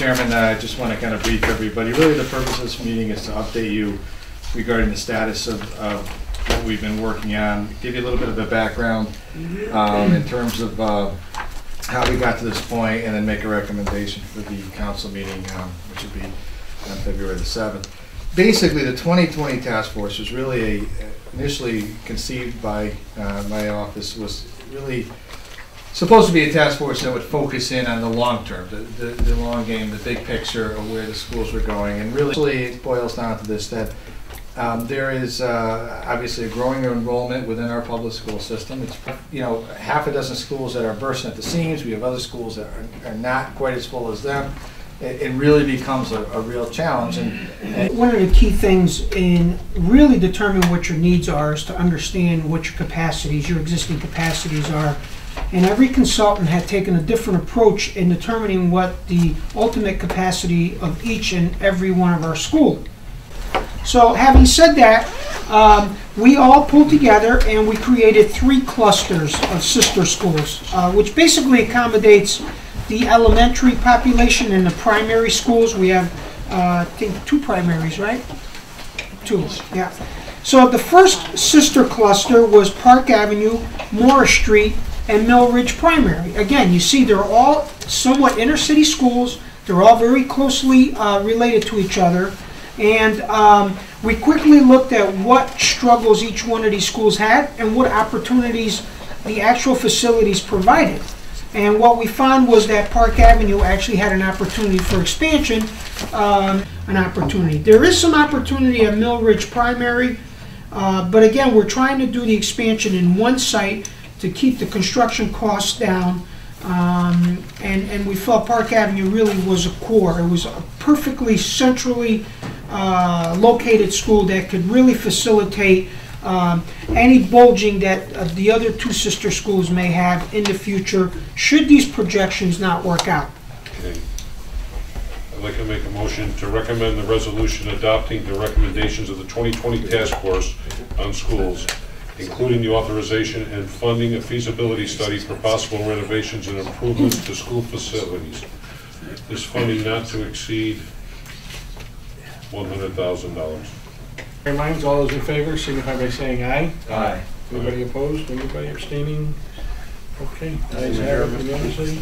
Chairman, I just want to kind of brief everybody. Really, the purpose of this meeting is to update you regarding the status of what we've been working on, give you a little bit of a background in terms of how we got to this point, and then make a recommendation for the council meeting, which would be on February the 7th. Basically, the 2020 task force was really initially conceived by my office, was really supposed to be a task force that would focus in on the long term, the long game, the big picture of where the schools were going. And really it boils down to this, that there is obviously a growing enrollment within our public school system. It's, you know, half a dozen schools that are bursting at the seams. We have other schools that are not quite as full as them. It really becomes a real challenge. And one of the key things in really determining what your needs are is to understand what your capacities, your existing capacities are. And every consultant had taken a different approach in determining what the ultimate capacity of each and every one of our schools. So having said that, we all pulled together and we created 3 clusters of sister schools, which basically accommodates the elementary population and the primary schools. We have, I think, 2 primaries, right? 2, yeah. So the first sister cluster was Park Avenue, Morris Street, and Mill Ridge Primary. Again, you see they're all somewhat inner city schools. They're all very closely related to each other. And we quickly looked at what struggles each one of these schools had and what opportunities the actual facilities provided. And what we found was that Park Avenue actually had an opportunity for expansion, There is some opportunity at Mill Ridge Primary, but again, we're trying to do the expansion in one site to keep the construction costs down. And we felt Park Avenue really was a core. It was a perfectly centrally located school that could really facilitate any bulging that the other 2 sister schools may have in the future, should these projections not work out. Okay. I'd like to make a motion to recommend the resolution adopting the recommendations of the 2020 Task Force on Schools, including the authorization and funding a feasibility study for possible renovations and improvements to school facilities. This funding not to exceed $100,000. Minds, all those in favor signify by saying aye. Aye. Anybody opposed? Anybody abstaining? Okay, ayes have it unanimously.